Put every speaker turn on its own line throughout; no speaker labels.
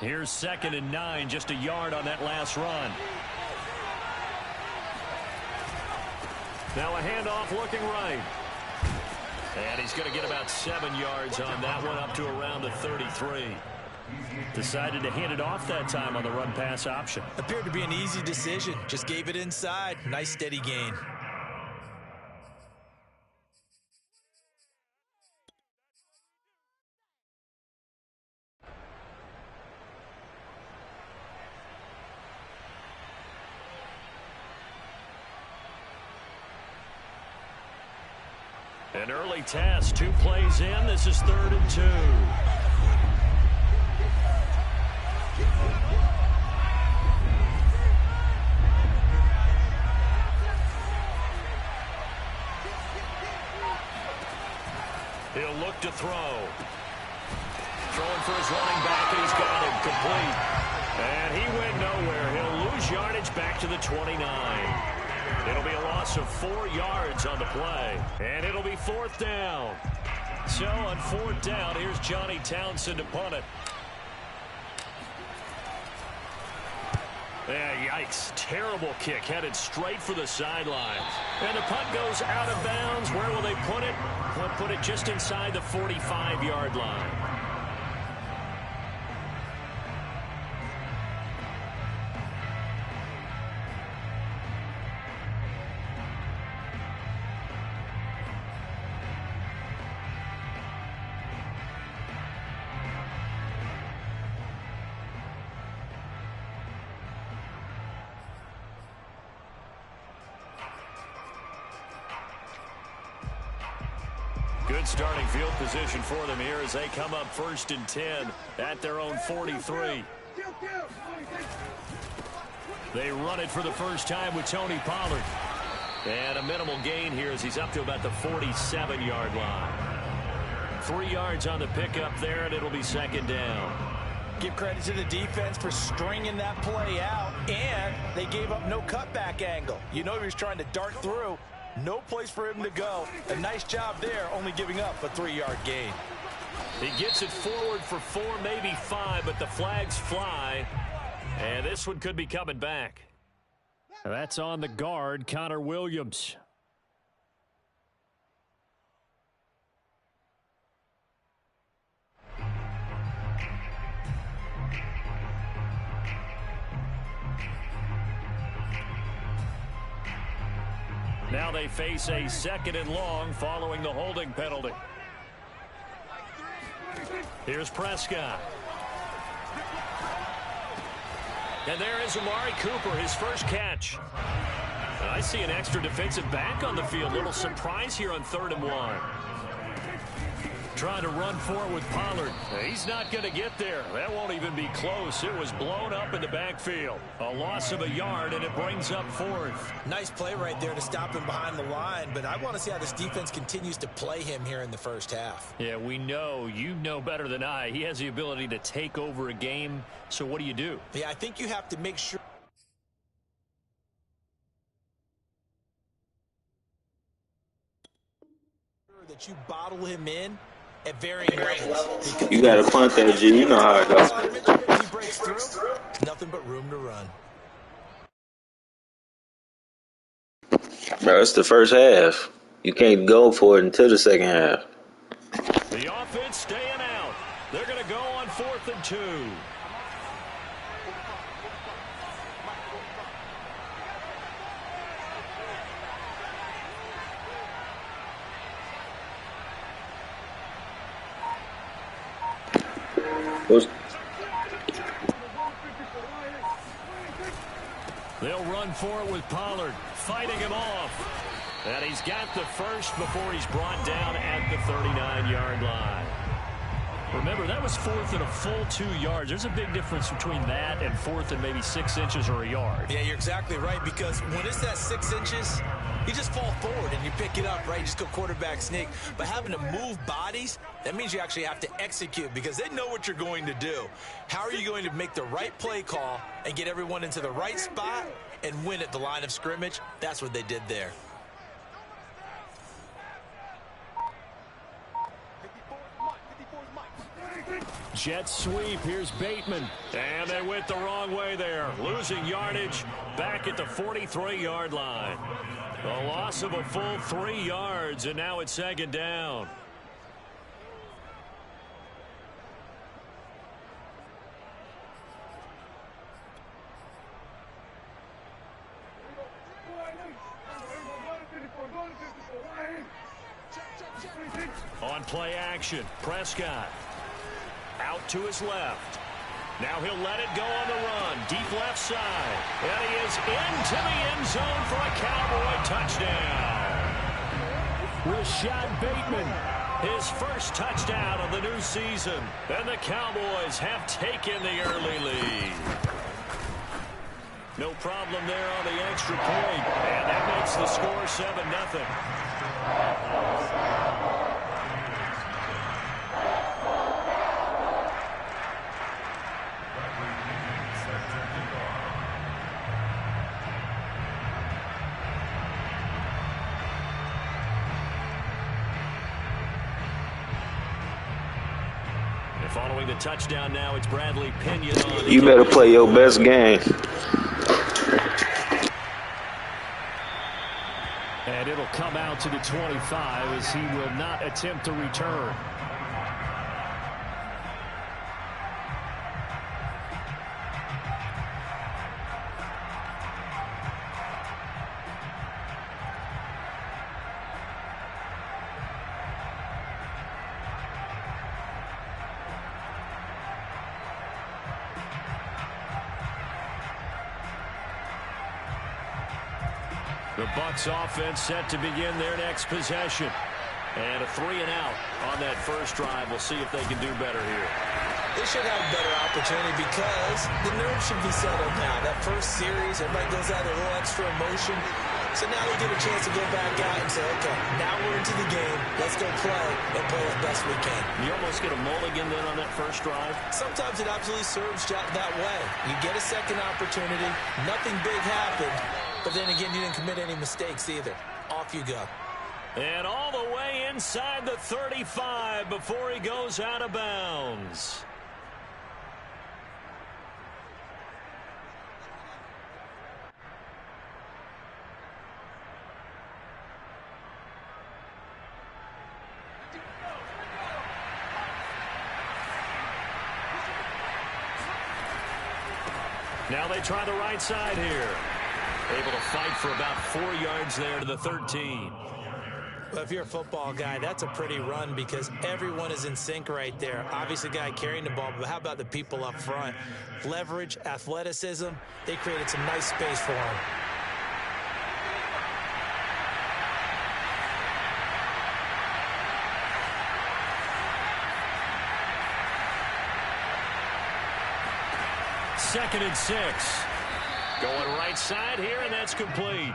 Here's 2nd and 9, just a yard on that last run. Now a handoff looking right. And he's going to get about 7 yards on that one, up to around the 33. Decided to hand it off that time on the run-pass option.
Appeared to be an easy decision. Just gave it inside. Nice steady gain.
An early test, 2 plays in. This is 3rd and 2. He'll look to throw. Throwing for his running back, and he's got him complete. And he went nowhere. He'll lose yardage back to the 29. It'll be a loss of 4 yards on the play. And it'll be 4th down. So on 4th down, here's Johnny Townsend to punt it. Yeah, yikes. Terrible kick headed straight for the sidelines. And the punt goes out of bounds. Where will they put it? They'll put it just inside the 45-yard line. Good starting field position for them here as they come up 1st and 10 at their own 43. They run it for the first time with Tony Pollard. And a minimal gain here as he's up to about the 47-yard line. 3 yards on the pickup there, and it'll be 2nd down.
Give credit to the defense for stringing that play out, and they gave up no cutback angle. You know he was trying to dart through. No place for him to go. A nice job there, only giving up a 3-yard gain.
He gets it forward for 4, maybe 5, but the flags fly. And this one could be coming back. That's on the guard, Connor Williams. Now they face a 2nd and long following the holding penalty. Here's Prescott. And there is Amari Cooper, his first catch. I see an extra defensive back on the field. Little surprise here on 3rd and 1. Trying to run for it with Pollard. He's not going to get there. That won't even be close. It was blown up in the backfield. A loss of a yard, and it brings up 4th.
Nice play right there to stop him behind the line, but I want to see how this defense continues to play him here in the first half.
Yeah, we know. You know better than I. He has the ability to take over a game, so what do?
Yeah, I think you have to make sure that you bottle him in at varying levels.
You got to punt that, G. You know how it goes.
He breaks through. Nothing but room to run.
Bro, it's the first half. You can't go for it until the second half.
The offense staying out. They're going to go on 4th and 2. They'll run for it with Pollard, fighting him off. And he's got the first before he's brought down at the 39-yard line. Remember, that was 4th and a full 2 yards. There's a big difference between that and 4th and maybe 6 inches or a yard.
Yeah, you're exactly right, because when it's that 6 inches, you just fall forward and you pick it up, right? You just go quarterback sneak. But having to move bodies, that means you actually have to execute because they know what you're going to do. How are you going to make the right play call and get everyone into the right spot and win at the line of scrimmage? That's what they did there.
Jet sweep. Here's Bateman. And they went the wrong way there. Losing yardage back at the 43-yard line. A loss of a full 3 yards, and now it's second down. On play action, Prescott. Out to his left. Now he'll let it go on the run. Deep left side. And he is into the end zone for a Cowboy touchdown. Rashad Bateman, his first touchdown of the new season. And the Cowboys have taken the early lead. No problem there on the extra point. And that makes the score 7-0. Following the touchdown now, it's Bradley Pinion on.
You better play your best game.
And it'll come out to the 25 as he will not attempt to return. The Bucs offense set to begin their next possession. And a 3-and-out on that first drive. We'll see if they can do better here.
They should have a better opportunity because the nerves should be settled now. That first series, everybody goes out with a little extra emotion. So now they get a chance to go back out and say, okay, now we're into the game. Let's go play and play as best we can.
You almost get a mulligan then on that first drive?
Sometimes it absolutely serves that way. You get a second opportunity. Nothing big happened. But then again, you didn't commit any mistakes either. Off you go.
And all the way inside the 35 before he goes out of bounds. Now they try the right side here. Able to fight for about 4 yards there to the 13.
Well, if you're a football guy, that's a pretty run because everyone is in sync right there. Obviously, the guy carrying the ball, but how about the people up front? Leverage, athleticism, they created some nice space for him.
Second and 6. Going right side here, and that's complete.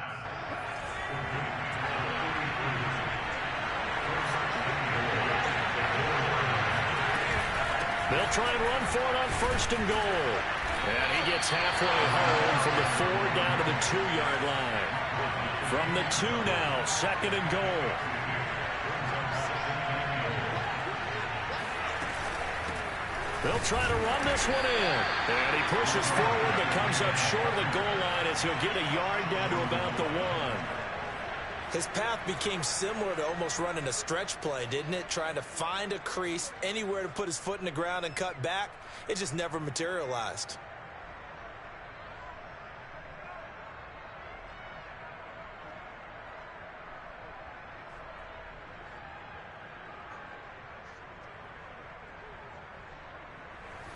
They'll try and run for it on first and goal. And he gets halfway home from the 4 down to the 2-yard line. From the 2 now, second and goal. They'll try to run this one in. And he pushes forward but comes up short of the goal line as he'll get a yard down to about the 1.
His path became similar to almost running a stretch play, didn't it? Trying to find a crease, anywhere to put his foot in the ground and cut back. It just never materialized.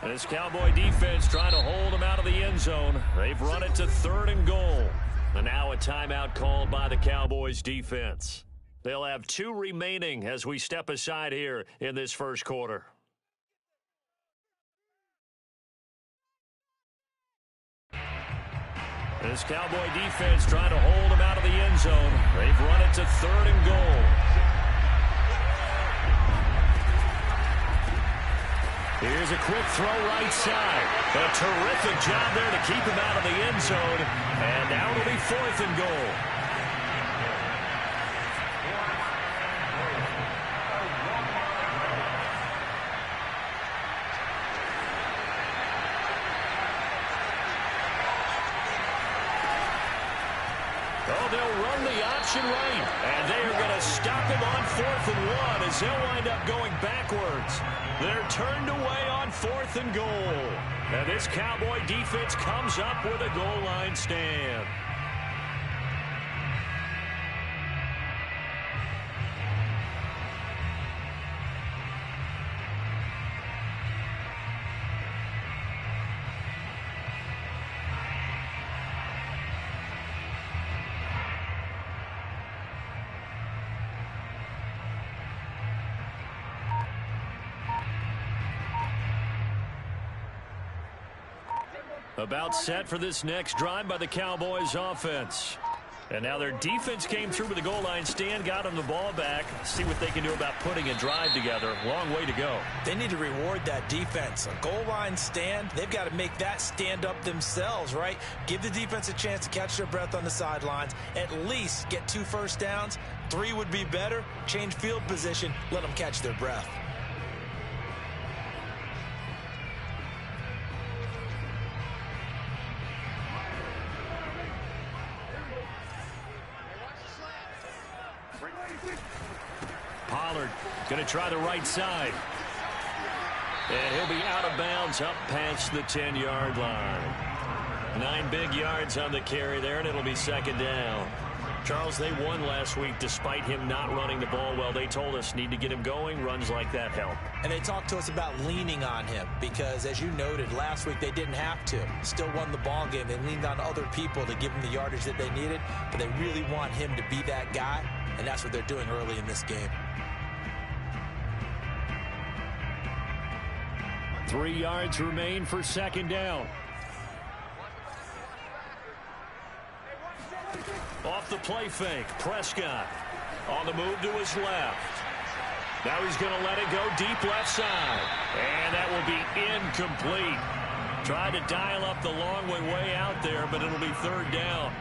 And this Cowboy defense trying to hold him out of the end zone. They've run it to 3rd and goal. And now a timeout called by the Cowboys defense. They'll have 2 remaining as we step aside here in this first quarter. And this Cowboy defense trying to hold him out of the end zone. They've run it to 3rd and goal. Here's a quick throw right side. A terrific job there to keep him out of the end zone. And now it'll be 4th and goal. Oh, they'll run the option right. And they are going to stop him on 4th and 1 as he'll wind up going backwards. They're turned away on 4th and goal. And this Cowboy defense comes up with a goal line stand. About set for this next drive by the Cowboys offense. And now their defense came through with the goal line stand, got them the ball back. See what they can do about putting a drive together. Long way to go.
They need to reward that defense. A goal line stand, they've got to make that stand up themselves, right? Give the defense a chance to catch their breath on the sidelines. At least get 2 first downs. 3 would be better. Change field position. Let them catch their breath.
Pollard going to try the right side. And he'll be out of bounds up past the 10-yard line. 9 big yards on the carry there, and it'll be 2nd down. Charles, they won last week despite him not running the ball well. They told us need to get him going. Runs like that help.
And they talked to us about leaning on him because, as you noted, last week they didn't have to. Still won the ball game. They leaned on other people to give him the yardage that they needed, but they really want him to be that guy, and that's what they're doing early in this game.
3 yards remain for 2nd down. Off the play fake, Prescott on the move to his left. Now he's going to let it go deep left side. And that will be incomplete. Tried to dial up the long way out there, but it'll be 3rd down.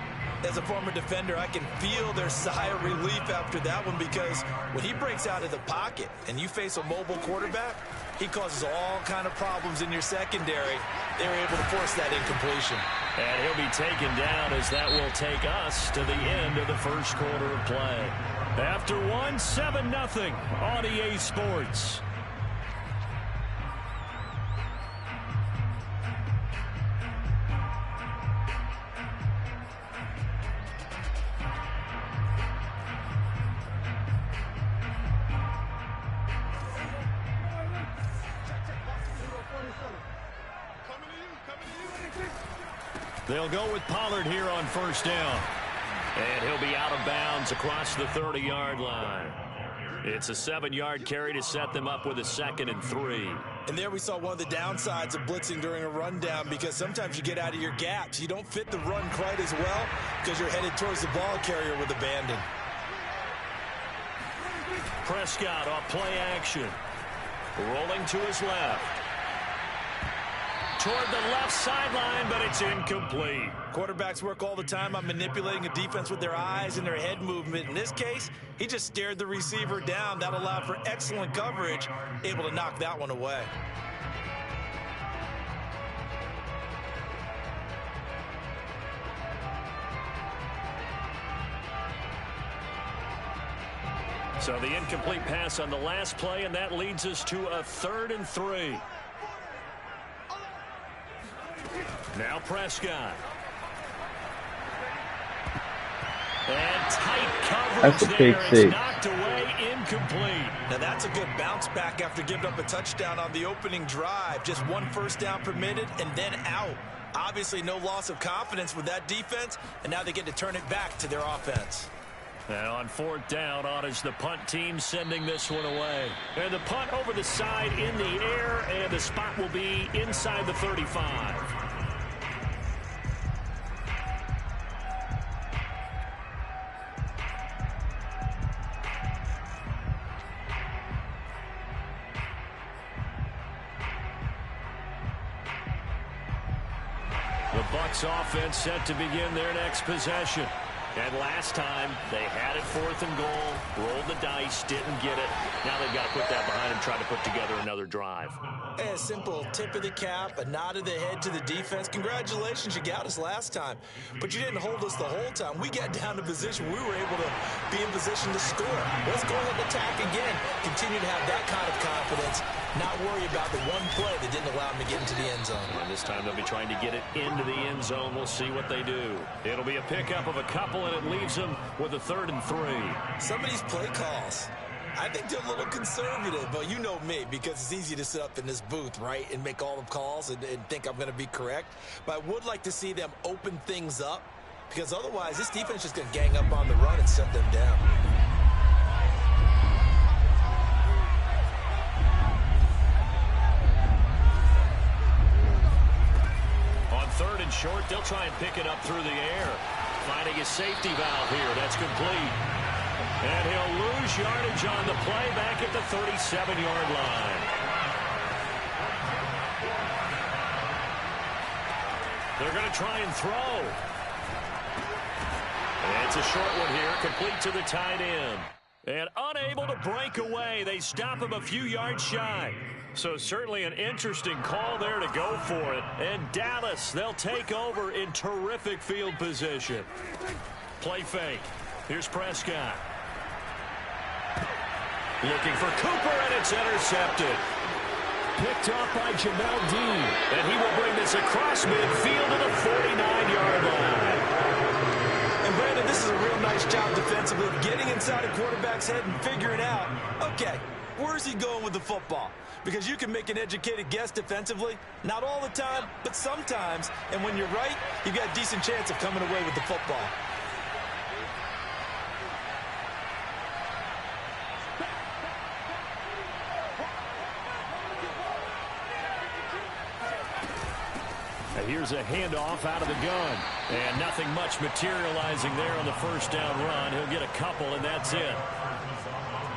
As a former defender, I can feel their sigh of relief after that one because when he breaks out of the pocket and you face a mobile quarterback, he causes all kind of problems in your secondary. They were able to force that incompletion.
And he'll be taken down as that will take us to the end of the first quarter of play. After 1, 7-0 on EA Sports. They'll go with Pollard here on 1st down. And he'll be out of bounds across the 30-yard line. It's a 7-yard carry to set them up with a 2nd and 3.
And there we saw one of the downsides of blitzing during a rundown because sometimes you get out of your gaps. You don't fit the run quite as well because you're headed towards the ball carrier with abandon.
Prescott off play action. Rolling to his left. Toward the left sideline, but it's incomplete.
Quarterbacks work all the time on manipulating a defense with their eyes and their head movement. In this case, he just stared the receiver down. That allowed for excellent coverage, able to knock that one away.
So the incomplete pass on the last play, and that leads us to a 3rd and 3. Now Prescott. And tight coverage there. It's knocked away, incomplete.
Now that's a good bounce back after giving up a touchdown on the opening drive. Just 1 first down permitted and then out. Obviously no loss of confidence with that defense, and now they get to turn it back to their offense.
Now on 4th down, on is the punt team sending this one away. And the punt over the side in the air, and the spot will be inside the 35. The Bucs offense set to begin their next possession. And last time, they had it 4th and goal, rolled the dice, didn't get it. Now they've got to put that behind them, try to put together another drive.
A simple tip of the cap, a nod of the head to the defense. Congratulations, you got us last time. But you didn't hold us the whole time. We got down to position. We were able to be in position to score. Let's go ahead and attack again. Continue to have that kind of confidence. Not worry about the one play that didn't allow them to get into the end zone.
And this time they'll be trying to get it into the end zone. We'll see what they do. It'll be a pickup of a couple, and it leaves them with a 3rd and 3.
Some of these play calls, I think they're a little conservative, but you know me, because it's easy to sit up in this booth, right, and make all the calls and think I'm going to be correct. But I would like to see them open things up, because otherwise this defense is going to gang up on the run and shut them down.
On 3rd and short, they'll try and pick it up through the air. Finding a safety valve here. That's complete. And he'll lose yardage on the play back at the 37-yard line. They're going to try and throw. And it's a short one here, complete to the tight end. And unable to break away. They stop him a few yards shy. So certainly an interesting call there to go for it. And Dallas, they'll take over in terrific field position. Play fake. Here's Prescott. Looking for Cooper, and it's intercepted. Picked off by Jamel Dean. And he will bring this across midfield to the 49-yard line.
And Brandon, this is a real nice job defensively of getting inside a quarterback's head and figuring out, okay, where's he going with the football? Because you can make an educated guess defensively. Not all the time, but sometimes. And when you're right, you've got a decent chance of coming away with the football.
Here's a handoff out of the gun. And nothing much materializing there on the first down run. He'll get a couple, and that's it.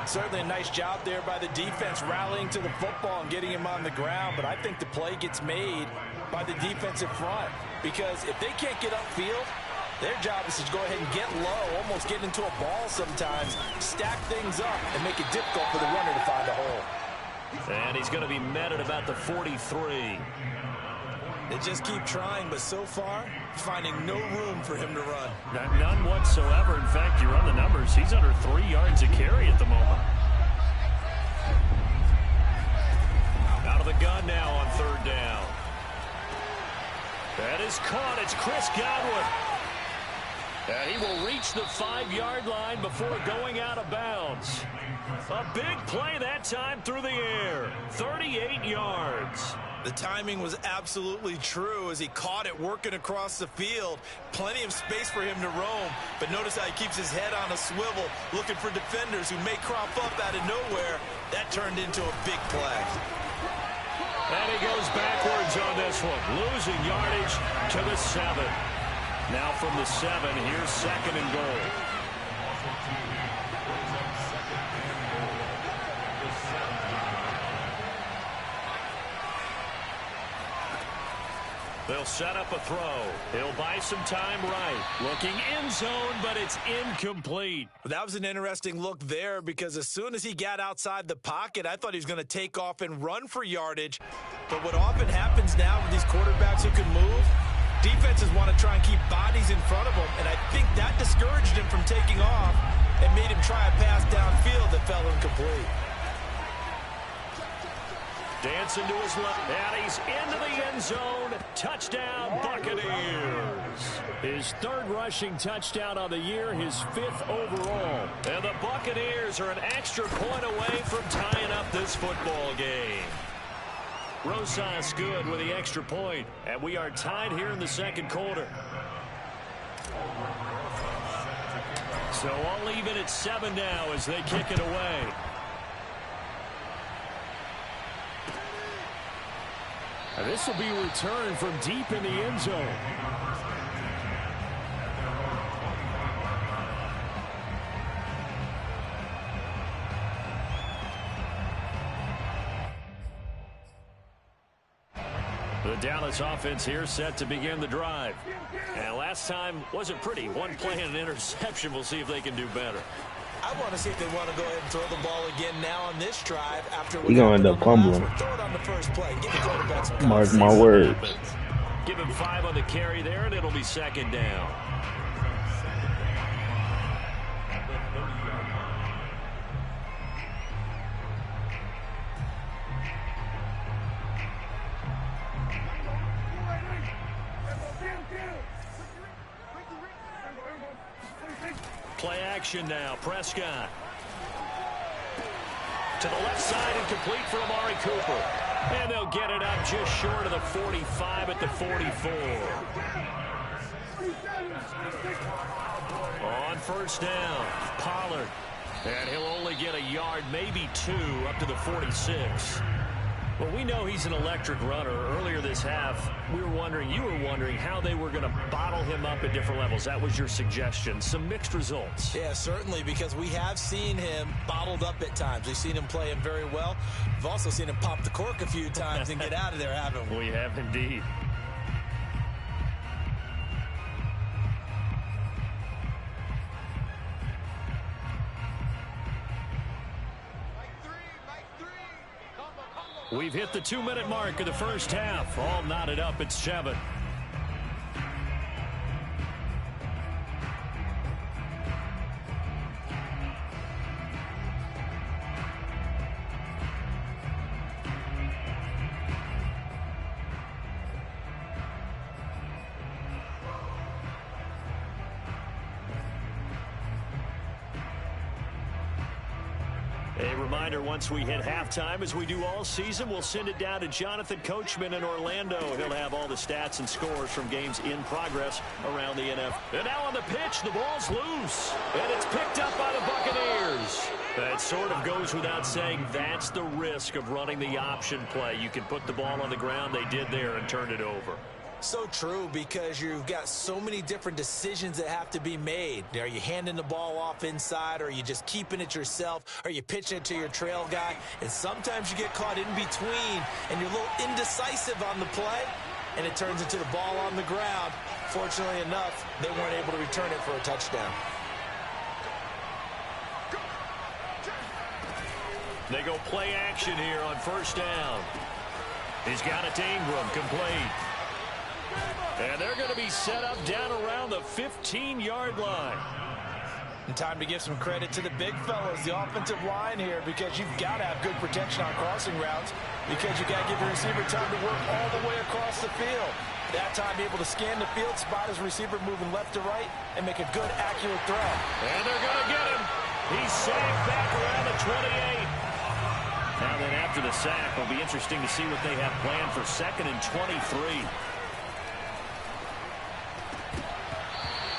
Certainly a nice job there by the defense rallying to the football and getting him on the ground. But I think the play gets made by the defensive front. Because if they can't get upfield, their job is to go ahead and get low, almost get into a ball sometimes, stack things up, and make it difficult for the runner to find a hole.
And he's going to be met at about the 43.
They just keep trying, but so far, finding no room for him to run.
None whatsoever. In fact, you run the numbers. He's under 3 yards a carry at the moment. Out of the gun now on 3rd down. That is caught. It's Chris Godwin. And he will reach the 5-yard line before going out of bounds. A big play that time through the air. 38 yards.
The timing was absolutely true as he caught it working across the field. Plenty of space for him to roam, but notice how he keeps his head on a swivel, looking for defenders who may crop up out of nowhere. That turned into a big play.
And he goes backwards on this one, losing yardage to the 7. Now from the 7, here's 2nd and goal. They'll set up a throw. He'll buy some time right. Looking end zone, but it's incomplete.
That was an interesting look there because as soon as he got outside the pocket, I thought he was going to take off and run for yardage. But what often happens now with these quarterbacks who can move, defenses want to try and keep bodies in front of them, and I think that discouraged him from taking off and made him try a pass downfield that fell incomplete.
Dancing to his left, and he's into the end zone. Touchdown, Buccaneers. His 3rd rushing touchdown on the year, his 5th overall. And the Buccaneers are an extra point away from tying up this football game. Rosas good with the extra point, and we are tied here in the 2nd quarter. So all even at 7 now as they kick it away. And this will be returned from deep in the end zone. The Dallas offense here set to begin the drive. And last time wasn't pretty. One play and an interception. We'll see if they can do better.
I want to see if they want to go ahead and throw the ball again now on this drive after
He's going to end up fumbling.
Throw it on the first play. Give the quarterback some
Mark my words.
Give him 5 on the carry there, and it'll be second down. Play action now. Prescott. To the left side and complete for Amari Cooper. And they'll get it up just short of the 45 at the 44. On first down, Pollard. And he'll only get a yard, maybe 2, up to the 46. Well, we know he's an electric runner. Earlier this half, you were wondering how they were going to bottle him up at different levels. That was your suggestion. Some mixed results.
Yeah, certainly, because we have seen him bottled up at times. We've seen him play him very well. We've also seen him pop the cork a few times and get out of there, haven't we?
We have indeed. We've hit the 2-minute mark of the first half. All knotted up at 7. A reminder, once we hit halftime, as we do all season, we'll send it down to Jonathan Coachman in Orlando. He'll have all the stats and scores from games in progress around the NFL. And now on the pitch, the ball's loose. And it's picked up by the Buccaneers. That sort of goes without saying. That's the risk of running the option play. You can put the ball on the ground. They did there and turned it over.
So true, because you've got so many different decisions that have to be made. Are you handing the ball off inside, or are you just keeping it yourself? Are you pitching it to your trail guy? And sometimes you get caught in between, and you're a little indecisive on the play, and it turns into the ball on the ground. Fortunately enough, they weren't able to return it for a touchdown.
They go play action here on first down. He's got it to Ingram, complete. And they're going to be set up down around the 15-yard line.
And time to give some credit to the big fellas, the offensive line here, because you've got to have good protection on crossing routes, because you've got to give your receiver time to work all the way across the field. That time, able to scan the field, spot his receiver moving left to right, and make a good, accurate throw.
And they're going to get him. He's sacked back around the 28. Now then, after the sack, it'll be interesting to see what they have planned for 2nd and 23.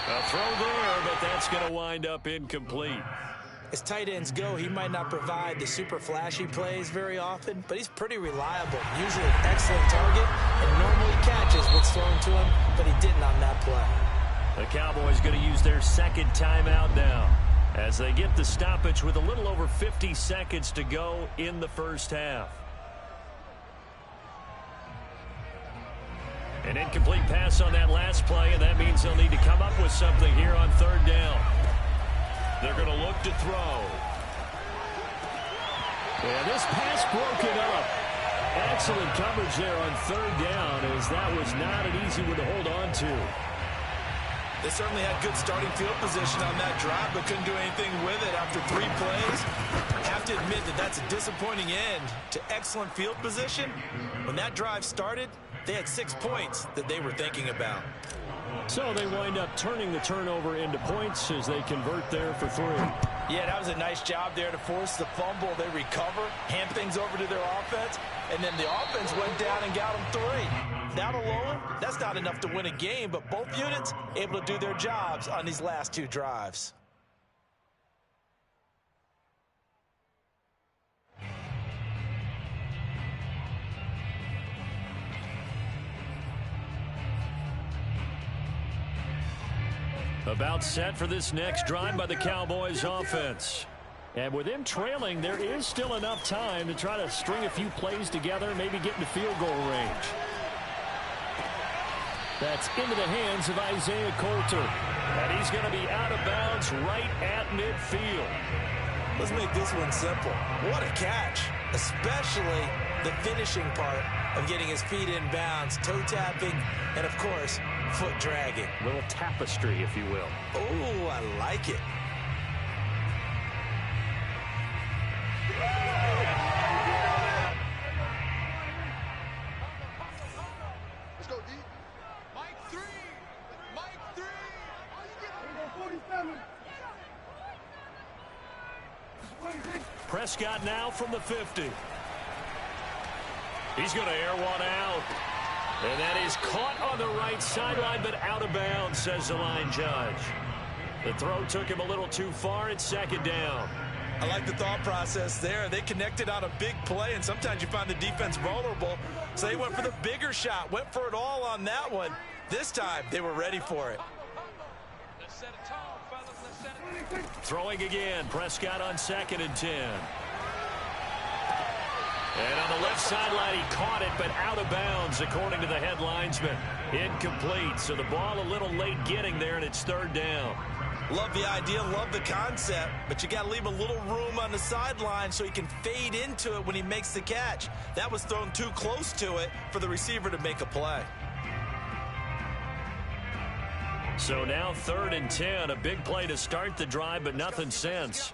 A throw there, but that's going to wind up incomplete.
As tight ends go, he might not provide the super flashy plays very often, but he's pretty reliable. Usually an excellent target, and normally catches what's thrown to him, but he didn't on that play.
The Cowboys going to use their second timeout now as they get the stoppage with a little over 50 seconds to go in the first half. An incomplete pass on that last play, and that means they'll need to come up with something here on 3rd down. They're going to look to throw. And this pass broken up. Excellent coverage there on 3rd down, as that was not an easy one to hold on to.
They certainly had good starting field position on that drive, but couldn't do anything with it after 3 plays. I have to admit that that's a disappointing end to excellent field position. When that drive started, they had 6 points that they were thinking about.
So they wind up turning the turnover into points as they convert there for 3.
Yeah, that was a nice job there to force the fumble. They recover, hand things over to their offense, and then the offense went down and got them 3. That alone, that's not enough to win a game, but both units able to do their jobs on these last 2 drives.
About set for this next drive by the Cowboys offense. And with them trailing, there is still enough time to try to string a few plays together, maybe get into field goal range. That's into the hands of Isaiah Coulter. And he's going to be out of bounds right at midfield.
Let's make this one simple. What a catch, especially the finishing part of getting his feet in bounds, toe tapping, and of course, foot dragging.
A little tapestry, if you will.
Oh, I like it.
Let's go, D. Mike 3. Mike 3. 47.
Prescott now from the 50. He's going to air one out. And that is caught on the right sideline, but out of bounds, says the line judge. The throw took him a little too far. It's second down.
I like the thought process there. They connected on a big play, and sometimes you find the defense vulnerable. So they went for the bigger shot, went for it all on that one. This time, they were ready for it.
Throwing again, Prescott on 2nd and 10. And on the left sideline, he caught it, but out of bounds, according to the head linesman. Incomplete, so the ball a little late getting there, and it's 3rd down.
Love the idea, love the concept, but you got to leave a little room on the sideline so he can fade into it when he makes the catch. That was thrown too close to it for the receiver to make a play.
So now 3rd and 10, a big play to start the drive, but nothing since.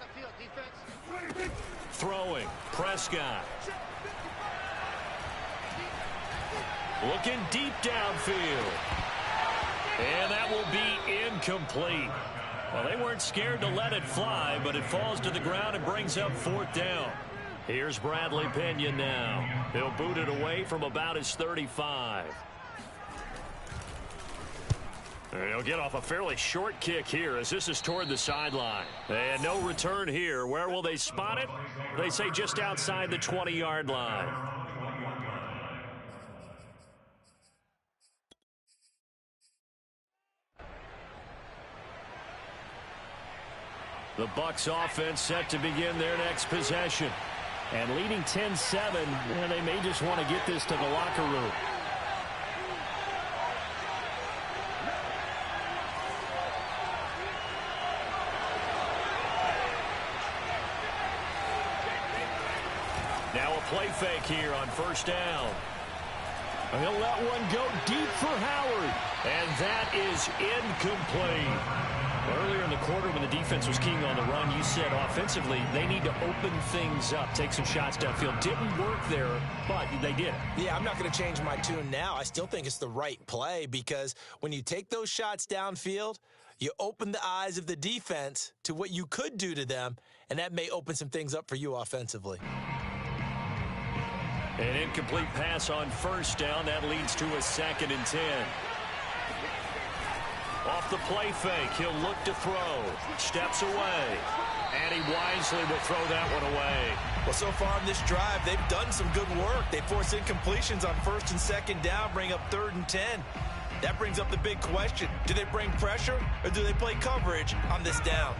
Throwing, Prescott. Looking deep downfield. And that will be incomplete. Well, they weren't scared to let it fly, but it falls to the ground and brings up 4th down. Here's Bradley Pinion now. He'll boot it away from about his 35. He'll get off a fairly short kick here as this is toward the sideline. And no return here. Where will they spot it? They say just outside the 20-yard line. The Bucs offense set to begin their next possession. And leading 10-7, and they may just want to get this to the locker room. Now a play fake here on 1st down. He'll let one go deep for Howard. And that is incomplete. Earlier in the quarter when the defense was keying on the run, you said offensively they need to open things up, take some shots downfield. Didn't work there, but they did.
Yeah, I'm not going to change my tune now. I still think it's the right play because when you take those shots downfield, you open the eyes of the defense to what you could do to them, and that may open some things up for you offensively.
An incomplete pass on 1st down. That leads to a 2nd and 10. Off the play fake, he'll look to throw. Steps away. And he wisely will throw that one away.
Well, so far in this drive, they've done some good work. They force incompletions on 1st and 2nd down, bring up 3rd and 10. That brings up the big question. Do they bring pressure or do they play coverage on this down?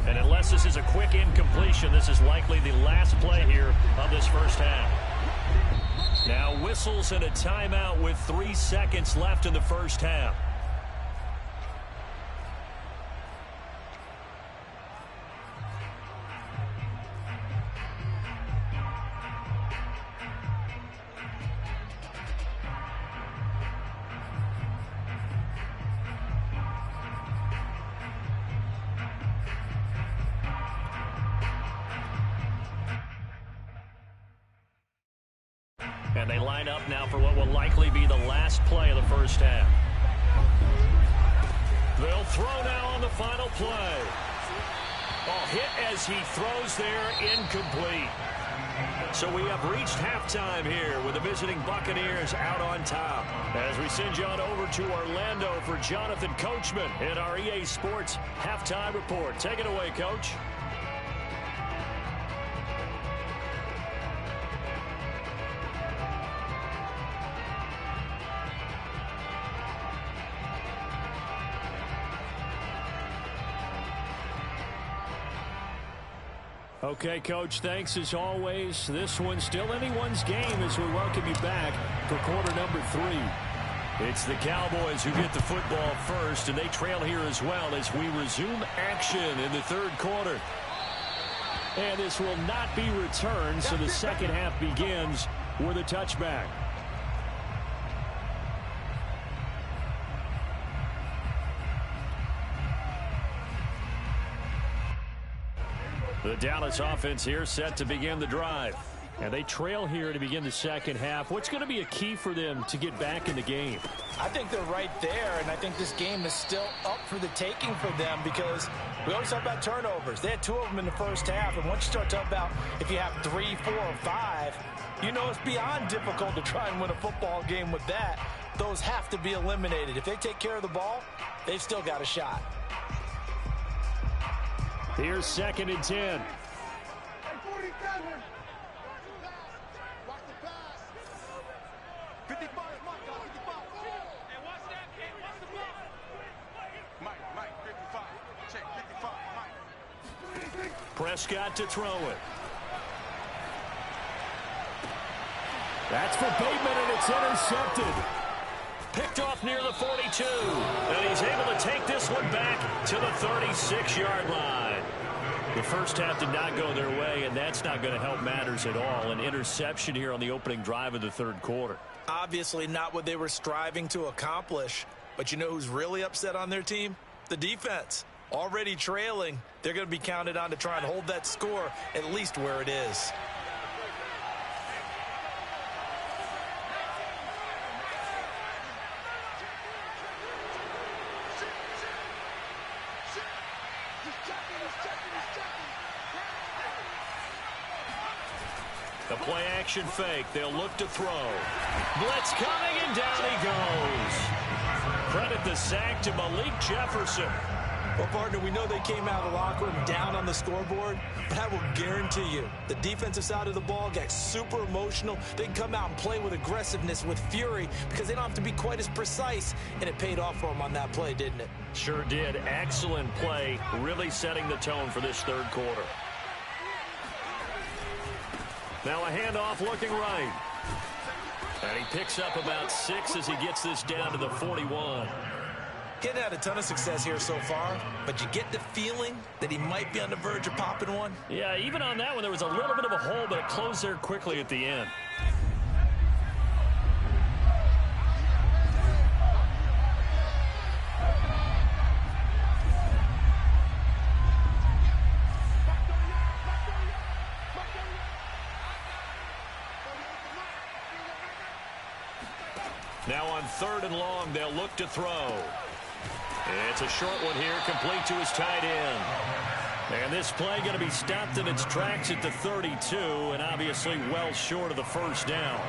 And unless this is a quick incompletion, this is likely the last play here of this first half. Now whistles and a timeout with 3 seconds left in the first half. And they line up now for what will likely be the last play of the first half. They'll throw now on the final play. Oh, hit as he throws there, incomplete. So we have reached halftime here with the visiting Buccaneers out on top. As we send you on over to Orlando for Jonathan Coachman in our EA Sports Halftime Report. Take it away, Coach. Okay, Coach, thanks as always. This one's still anyone's game as we welcome you back for quarter number 3. It's the Cowboys who get the football first, and they trail here as well as we resume action in the third quarter. And this will not be returned, so the second half begins with a touchback. The Dallas offense here set to begin the drive. And they trail here to begin the second half. What's going to be a key for them to get back in the game?
I think they're right there, and I think this game is still up for the taking for them because we always talk about turnovers. They had 2 of them in the first half, and once you start talking about if you have 3, 4, or 5, you know it's beyond difficult to try and win a football game with that. Those have to be eliminated. If they take care of the ball, they've still got a shot.
Here's 2nd and 10. Prescott to throw it. That's for Bateman, and it's intercepted. Picked off near the 42. And he's able to take this one back to the 36-yard line. The first half did not go their way, and that's not going to help matters at all. An interception here on the opening drive of the third quarter.
Obviously not what they were striving to accomplish. But you know who's really upset on their team? The defense. Already trailing, they're going to be counted on to try and hold that score at least where it is.
The play action fake. They'll look to throw. Blitz coming, and down he goes. Credit the sack to Malik Jefferson.
Well, partner, we know they came out of the locker room down on the scoreboard, but I will guarantee you the defensive side of the ball got super emotional. They can come out and play with aggressiveness, with fury, because they don't have to be quite as precise, and it paid off for them on that play, didn't it?
Sure did. Excellent play, really setting the tone for this third quarter. Now a handoff looking right. And he picks up about 6 as he gets this down to the 41.
Getting had a ton of success here so far, but you get the feeling that he might be on the verge of popping one.
Yeah, even on that one, there was a little bit of a hole, but it closed there quickly at the end. Now on 3rd and long, they'll look to throw. It's a short one here, complete to his tight end. And this play going to be stopped in its tracks at the 32, and obviously well short of the first down.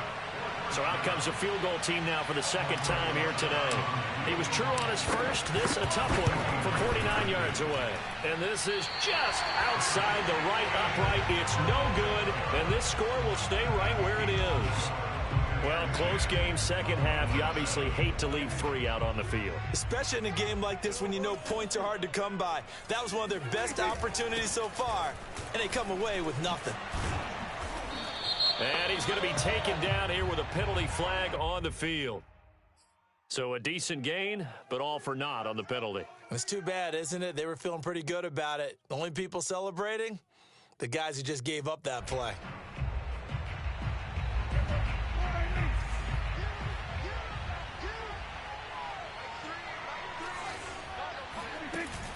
So out comes a field goal team now for the second time here today. He was true on his first. This a tough one from 49 yards away. And this is just outside the right upright. It's no good, and this score will stay right where it is. Well, close game, second half. You obviously hate to leave 3 out on the field.
Especially in a game like this when you know points are hard to come by. That was one of their best opportunities so far, and they come away with nothing.
And he's going to be taken down here with a penalty flag on the field. So a decent gain, but all for naught on the penalty.
It's too bad, isn't it? They were feeling pretty good about it. The only people celebrating? The guys who just gave up that play.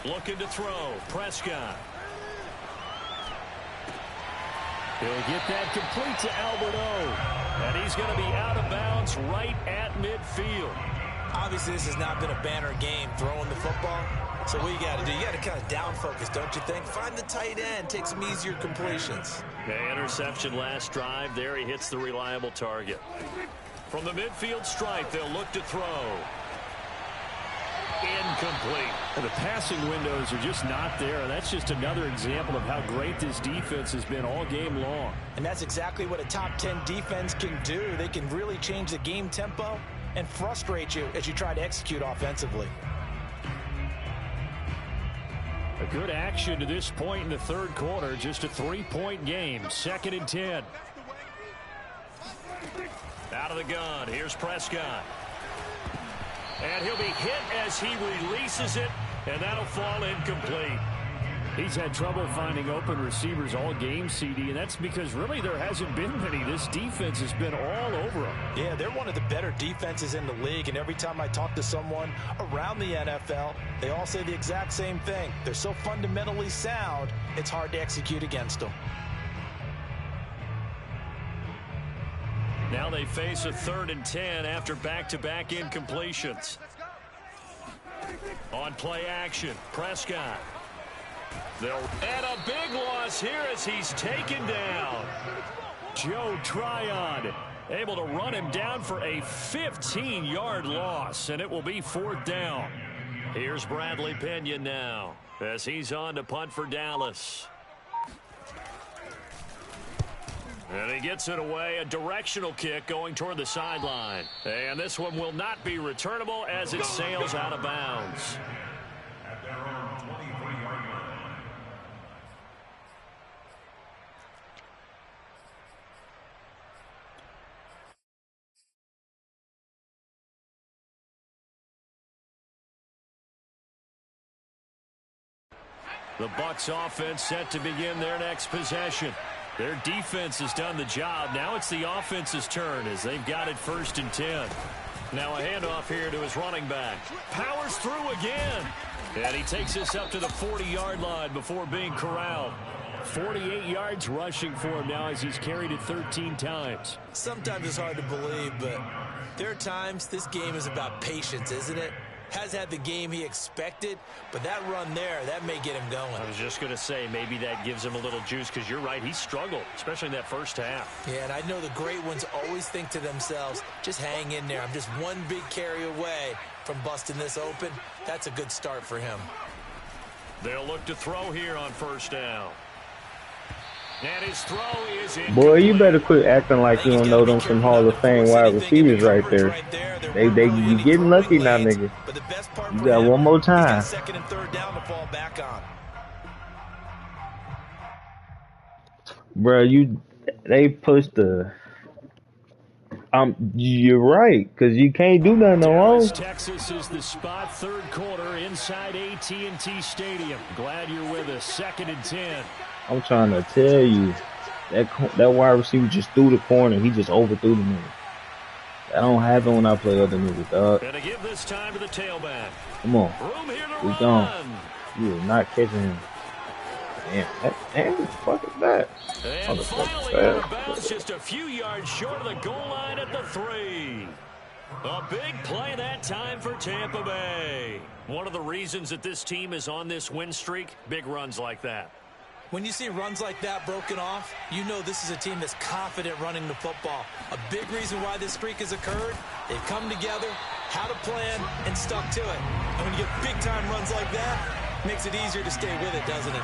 Looking to throw. Prescott.
He'll get that complete to Albert O.
And he's going to be out of bounds right at midfield.
Obviously, this has not been a banner game throwing the football. So what you got to do, you got to kind of down focus, don't you think? Find the tight end, take some easier completions.
Okay, interception last drive. There he hits the reliable target. From the midfield stripe, they'll look to throw. Incomplete.
The passing windows are just not there. That's just another example of how great this defense has been all game long.
And that's exactly what a top 10 defense can do. They can really change the game tempo and frustrate you as you try to execute offensively.
A good action to this point in the third quarter. Just a 3-point game. 2nd and 10.
Out of the gun. Here's Prescott. And he'll be hit as he releases it, and that'll fall incomplete.
He's had trouble finding open receivers all game, CD, and that's because really there hasn't been many. This defense has been all over him.
Yeah, they're one of the better defenses in the league, and every time I talk to someone around the NFL, they all say the exact same thing. They're so fundamentally sound, it's hard to execute against them.
Now they face a 3rd and 10 after back-to-back incompletions. On play action, Prescott. And a big loss here as he's taken down. Joe Tryon able to run him down for a 15-yard loss, and it will be 4th down. Here's Bradley Pinion now as he's on to punt for Dallas. And he gets it away, a directional kick going toward the sideline. And this one will not be returnable as it sails out of bounds. The Bucs offense set to begin their next possession. Their defense has done the job. Now it's the offense's turn as they've got it 1st and 10. Now a handoff here to his running back. Powers through again. And he takes this up to the 40-yard line before being corralled. 48 yards rushing for him now as he's carried it 13 times.
Sometimes it's hard to believe, but there are times this game is about patience, isn't it? Has had the game he expected, but that run there, that may get him going.
I was just going to say, maybe that gives him a little juice because you're right, he struggled, especially in that first half.
Yeah, and I know the great ones always think to themselves, just hang in there. I'm just one big carry away from busting this open. That's a good start for him.
They'll look to throw here on 1st down. And his throw is in.
Boy, you better quit acting like you don't know them some Hall of Fame wide receivers right there. You getting lucky now, nigga. You got one more time.
2nd and 3rd down to fall back on.
Bro, they pushed the. You're right, cause you can't do nothing wrong.
Texas is the spot, 3rd quarter inside AT&T Stadium. Glad you're with us. 2nd and 10.
I'm trying to tell you, that wide receiver just threw the corner. He just overthrew the nigga. That don't happen when I play other niggas, dog.
And to give this time to the tailback.
Come on, we gone. You are not catching him. Damn, what the fuck is that?
And finally out of bounds, just a few yards short of the goal line at the 3. A big play that time for Tampa Bay. One of the reasons that this team is on this win streak, big runs like that.
When you see runs like that broken off, you know this is a team that's confident running the football. A big reason why this streak has occurred, they've come together, had a plan, and stuck to it. And when you get big-time runs like that, it makes it easier to stay with it, doesn't it?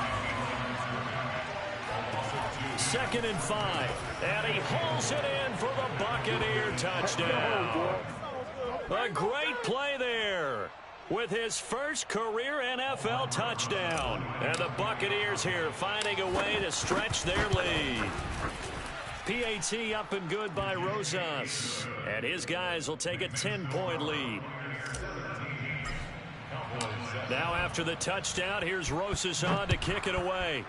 2nd and 5. And he hauls it in for the Buccaneer touchdown. A great play there with his first career NFL touchdown. And the Buccaneers here finding a way to stretch their lead. PAT up and good by Rosas. And his guys will take a 10-point lead. Now after the touchdown, here's Rosas on to kick it away.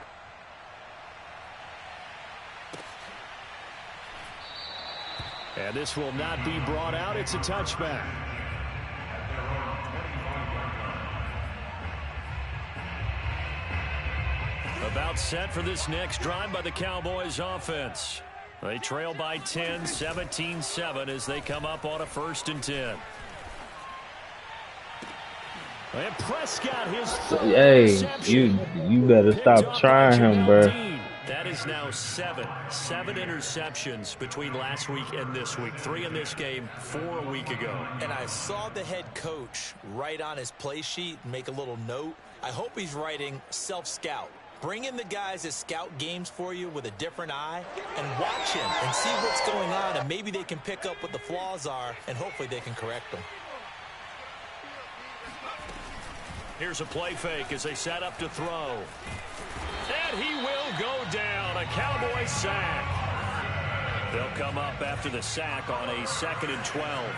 And this will not be brought out. It's a touchback. About set for this next drive by the Cowboys offense. They trail by 10, 17-7 as they come up on a 1st and 10. And Prescott, his
Hey, you better stop trying him, bro.
That is now 7 interceptions between last week and this week. 3 in this game, 4 a week ago.
And I saw the head coach write on his play sheet and make a little note. I hope he's writing self-scout. Bring in the guys that scout games for you with a different eye and watch him and see what's going on, and maybe they can pick up what the flaws are, and hopefully they can correct them.
Here's a play fake as they set up to throw. And he will go down. A Cowboy sack. They'll come up after the sack on a 2nd and 12.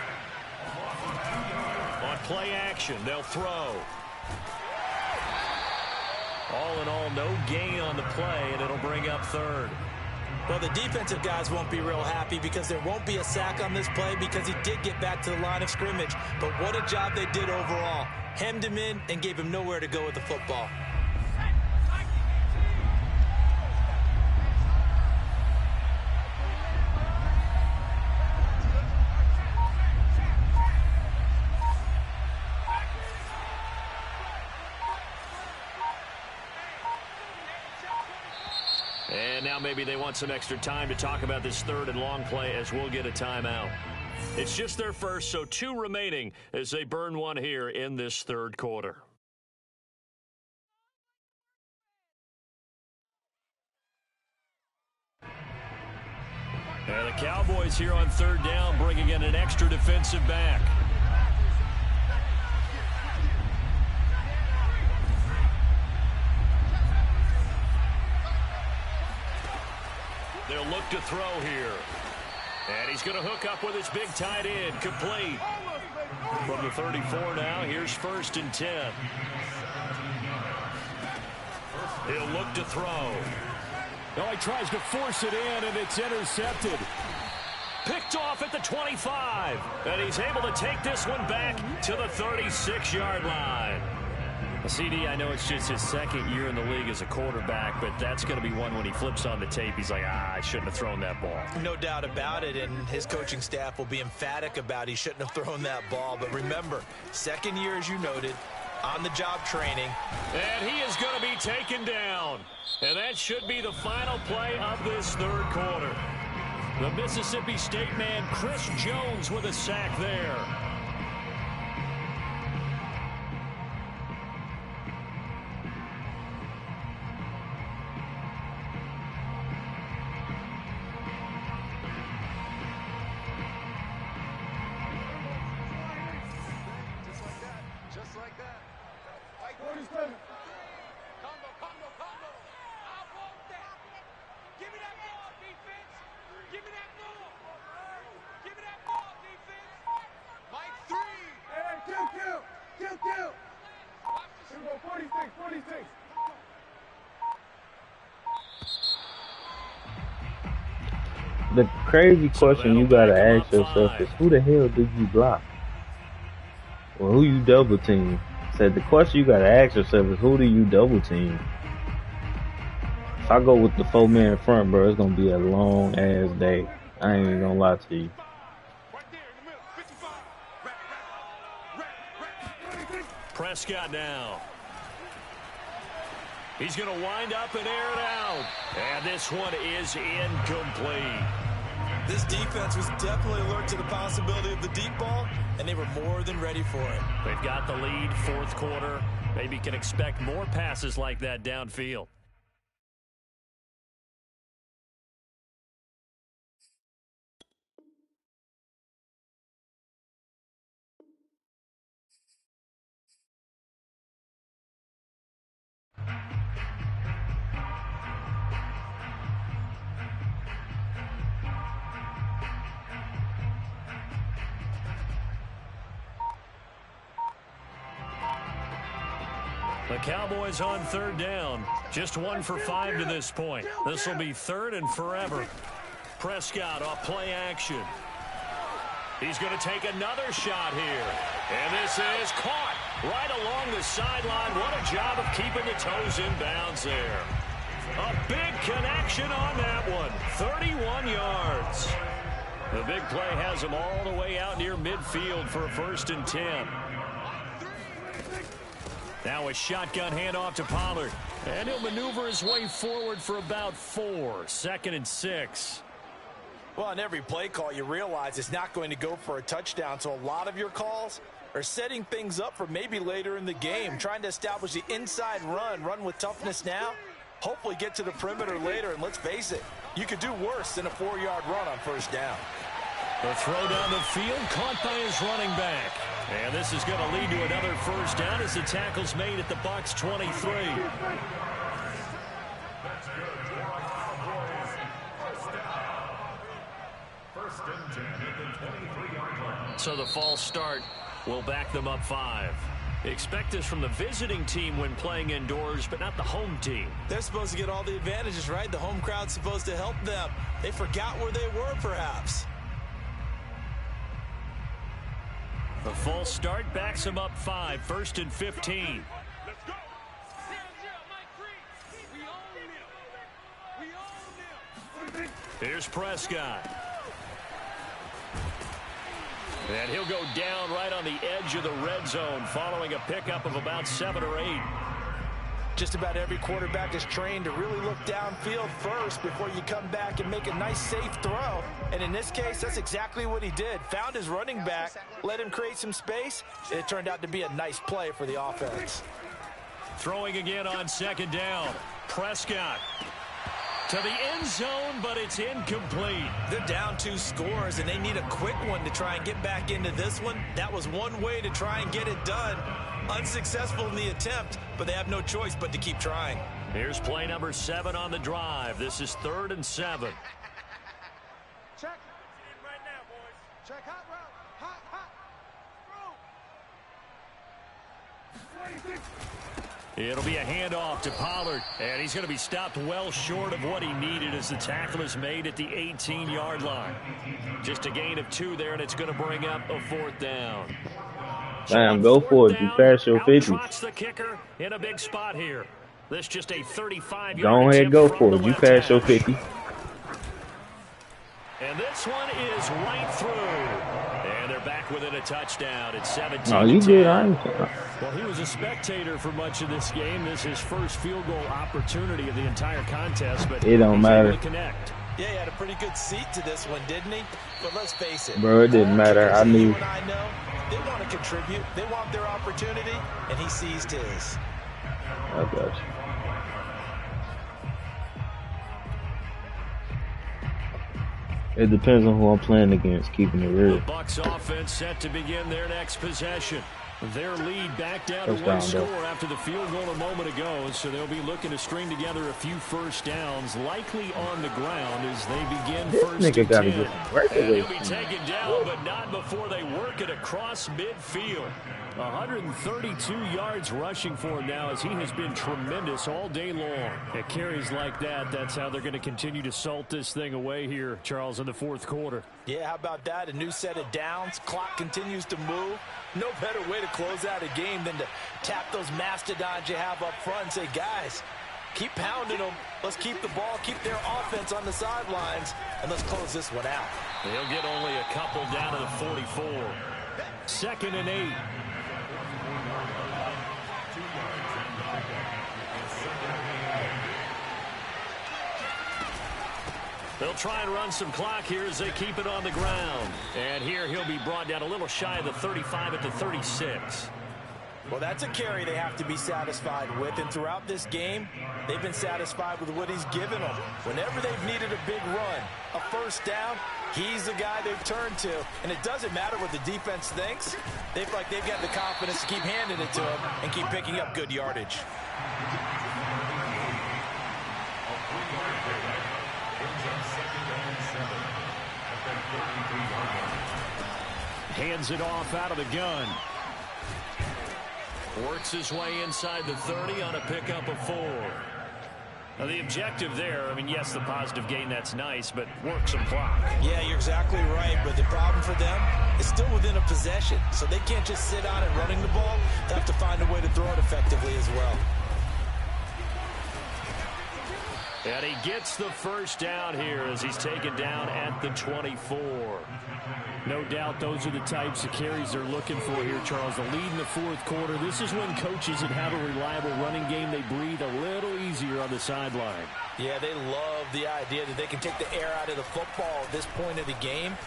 On Play action. They'll throw. All in all, no gain on the play, and it'll bring up third.
Well, the defensive guys won't be real happy because there won't be a sack on this play because he did get back to the line of scrimmage. But what a job they did overall. Hemmed him in and gave him nowhere to go with the football.
And now maybe they want some extra time to talk about this third and long play as we'll get a timeout. It's just their first, so 2 remaining as they burn one here in this third quarter. And the Cowboys here on third down bringing in an extra defensive back. They'll look to throw here. And he's going to hook up with his big tight end. Complete. From the 34 now, here's 1st and 10. He'll look to throw.
No, he tries to force it in, and it's intercepted.
Picked off at the 25. And he's able to take this one back to the 36-yard line.
CD, I know it's just his 2nd year in the league as a quarterback, but that's going to be one when he flips on the tape. He's like, I shouldn't have thrown that ball.
No doubt about it, and his coaching staff will be emphatic about he shouldn't have thrown that ball. But remember, 2nd year, as you noted, on-the-job training.
And he is going to be taken down. And that should be the final play of this third quarter. The Mississippi State man, Chris Jones, with a sack there.
The crazy question you gotta ask yourself is, who the hell did you block? Or who you double team? Said the question you gotta ask yourself is, who do you double team? If I go with the 4-man front, bro, it's gonna be a long ass day. I ain't even gonna lie to you.
Prescott now. He's going to wind up and air it out. And this one is incomplete.
This defense was definitely alert to the possibility of the deep ball, and they were more than ready for it.
They've got the lead, 4th quarter. Maybe can expect more passes like that downfield. The Cowboys on third down. Just 1 for 5 to this point. This will be 3rd and forever. Prescott off play action. He's going to take another shot here. And this is caught right along the sideline. What a job of keeping the toes in bounds there. A big connection on that one. 31 yards. The big play has him all the way out near midfield for a 1st and 10. Now a shotgun handoff to Pollard. And he'll maneuver his way forward for about 4. 2nd and 6.
Well, on every play call, you realize it's not going to go for a touchdown. So a lot of your calls are setting things up for maybe later in the game, trying to establish the inside run with toughness now, hopefully get to the perimeter later. And let's face it, you could do worse than a 4-yard run on 1st down.
The throw down the field, caught by his running back. And this is going to lead to another 1st down as the tackle's made at the Bucs 23. So the false start
will back them up 5. Expect this from the visiting team when playing indoors, but not the home team.
They're supposed to get all the advantages, right? The home crowd's supposed to help them. They forgot where they were, perhaps.
The false start backs them up 5, 1st and 15.
Let's go.
Here's Prescott. And he'll go down right on the edge of the red zone following a pickup of about 7 or 8.
Just about every quarterback is trained to really look downfield first before you come back and make a nice, safe throw. And in this case, that's exactly what he did. Found his running back, let him create some space, and it turned out to be a nice play for the offense.
Throwing again on 2nd down. Prescott to the end zone, but it's incomplete.
They're down 2 scores, and they need a quick one to try and get back into this one. That was one way to try and get it done. Unsuccessful in the attempt, but they have no choice but to keep trying.
Here's play number 7 on the drive. This is 3rd and 7.
Check. Right now, boys. Check hot route. Hot. Throw.
It'll be a handoff to Pollard, and he's going to be stopped well short of what he needed as the tackle is made at the 18-yard line. Just a gain of 2 there, and it's going to bring up a 4th down.
Damn, go for it. You pass your 50.
Trots the kicker in a big spot here. This just a 35-yard
Go ahead, go for it. You pass your 50.
And this one is right through. And they're back within a touchdown at 17.
Oh, you good.
Well, he was a spectator for much of this game. This is his first field goal opportunity of the entire contest, but
it don't matter.
Able to connect.
Yeah, he had a pretty good seat to this one, didn't he? But let's face it.
Bro, it didn't matter. I knew.
You and I know, they want to contribute. They want their opportunity, and he seized his.
I got you. It depends on who I'm playing against, keeping it real.
The Bucs offense set to begin their next possession. Their lead back down to 1
Touchdown,
score after the field goal a moment ago, so they'll be looking to string together a few first downs, likely on the ground as they begin
This
first
nigga
and
gotta
10.
get some work
And
away
he'll be
from
taken down, but not before they work it across midfield. 132 yards rushing for him now as he has been tremendous all day long. At carries like that, that's how they're going to continue to salt this thing away here, Charles, in the 4th quarter.
Yeah, how about that? A new set of downs. Clock continues to move. No better way to close out a game than to tap those mastodons you have up front and say, guys, keep pounding them. Let's keep the ball, keep their offense on the sidelines, and let's close this one out.
He'll get only a couple down to the 44. 2nd and 8. They'll try and run some clock here as they keep it on the ground. And here he'll be brought down a little shy of the 35 at the 36.
Well, that's a carry they have to be satisfied with. And throughout this game, they've been satisfied with what he's given them. Whenever they've needed a big run, a first down, he's the guy they've turned to. And it doesn't matter what the defense thinks. They feel like they've got the confidence to keep handing it to him and keep picking up good yardage.
Hands it off out of the gun. Works his way inside the 30 on a pickup of 4. Now the objective there, I mean, yes, the positive gain, that's nice, but work some clock.
Yeah, you're exactly right, but the problem for them is still within a possession, so they can't just sit on it running the ball. They have to find a way to throw it effectively as well.
And he gets the first down here as he's taken down at the 24. No doubt those are the types of carries they're looking for here, Charles. The lead in the 4th quarter. This is when coaches that have a reliable running game, they breathe a little easier on the sideline.
Yeah, they love the idea that they can take the air out of the football at this point of the game.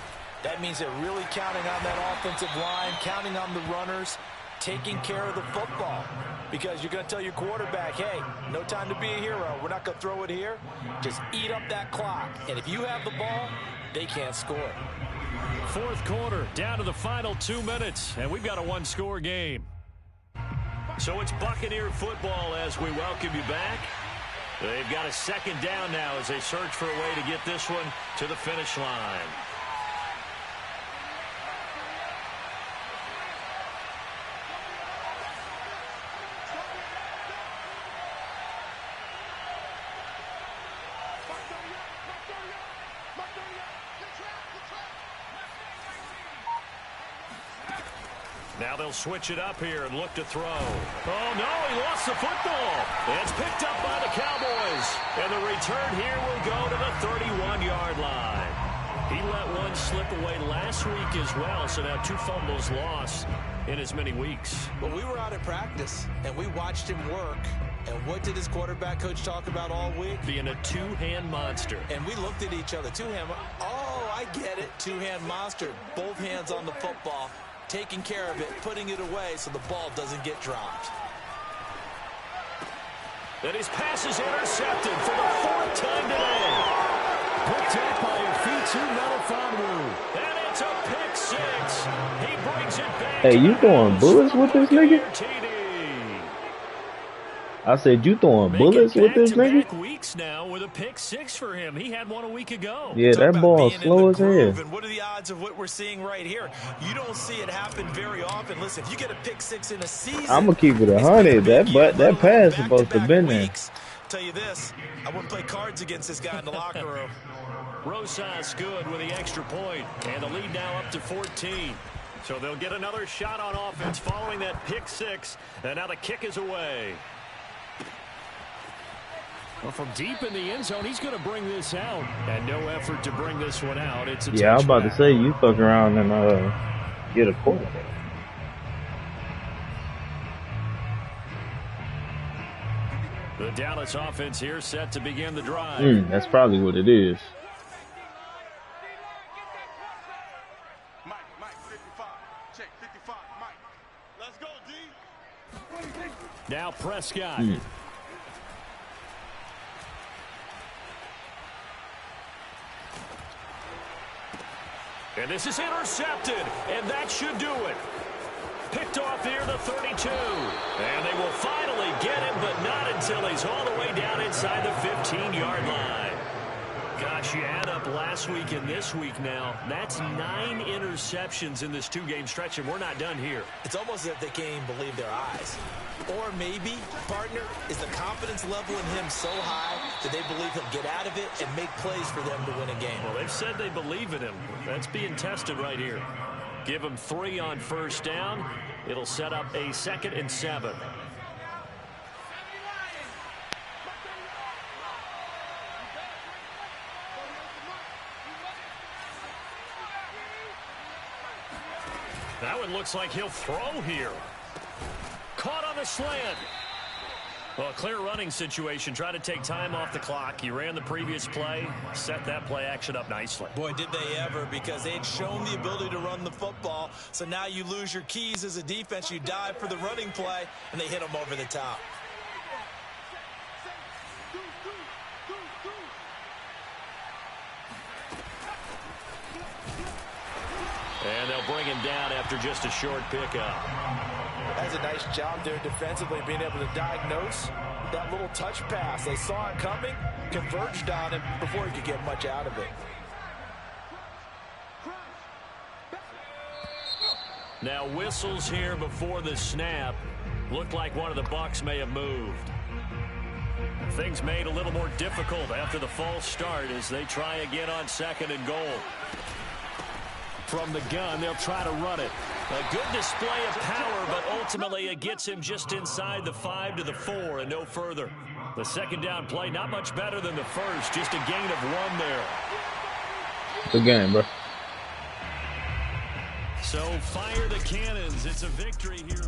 That means they're really counting on that offensive line, counting on the runners, taking care of the football. Because you're going to tell your quarterback, hey, no time to be a hero. We're not going to throw it here. Just eat up that clock. And if you have the ball, they can't score.
4th quarter, down to the final 2 minutes, and we've got a 1-score game. So it's Buccaneer football as we welcome you back. They've got a 2nd down now as they search for a way to get this one to the finish line.
Now they'll switch it up here and look to throw. Oh, no, he lost the football. It's picked up by the Cowboys. And the return here will go to the 31-yard line. He let one slip away last week as well, so now 2 fumbles lost in as many weeks.
Well, we were out at practice, and we watched him work. And what did his quarterback coach talk about all week?
Being a two-hand monster.
And we looked at each other. Two-hand. Oh, I get it. Two-hand monster. Both hands on the football, taking care of it, putting it away so the ball doesn't get dropped.
And his pass is intercepted for the 4th time today. Picked up by Afitu Melifonwu. And it's a pick 6. He brings it back.
Hey, you throwing bullets with this nigga? I said you throwing bullets with this nigga?
Weeks now with a pick 6 for him. He had one a week ago.
Yeah, that ball slow as hell.
And what are the odds of what we're seeing right here? You don't see it happen very often. Listen, if you get a pick 6 in a season,
I'm gonna keep it 100. That pass supposed to been there.
Tell you this, I wouldn't play cards against this guy in the locker room.
Rosas good with the extra point, and the lead now up to 14. So they'll get another shot on offense following that pick 6, and now the kick is away. Well, from deep in the end zone, he's going to bring this out. And no effort to bring this one out. It's a
yeah, I was about to say, you fuck around and get a quarterback.
The Dallas offense here set to begin the drive.
That's probably what it is.
Mike, 55. Check, 55, Mike. Let's go, D.
Now Prescott.
And this is intercepted, and that should do it. Picked off here, the 32. And they will finally get him, but not until he's all the way down inside the 15-yard line. Gosh, you add up last week and this week now. That's 9 interceptions in this 2-game stretch, and we're not done here.
It's almost as if they can't even believe their eyes. Or maybe, partner, is the confidence level in him so high that they believe he'll get out of it and make plays for them to win a game.
Well, they've said they believe in him. That's being tested right here. Give him 3 on first down. It'll set up a 2nd and 7. That one looks like he'll throw here. Caught on the slant. Well, a clear running situation. Try to take time off the clock. He ran the previous play, set that play action up nicely.
Boy, did they ever, because they had shown the ability to run the football. So now you lose your keys as a defense. You dive for the running play, and they hit them over the top.
And they'll bring him down after just a short pickup.
That's a nice job there defensively, being able to diagnose that little touch pass. They saw it coming, converged on him before he could get much out of it.
Now whistles here before the snap. Looked like one of the Bucs may have moved. Things made a little more difficult after the false start as they try again on 2nd and goal. From the gun, they'll try to run it. A good display of power, but ultimately it gets him just inside the 5 to the 4 and no further. The 2nd down play, not much better than the first, just a gain of 1 there.
Good game, bro.
So fire the cannons. It's a victory here.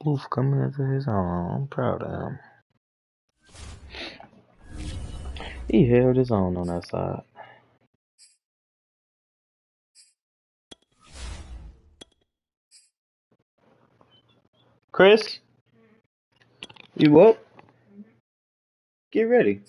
Booth coming into his own. I'm proud of him. He held his own on that side. Chris, you up? Get ready.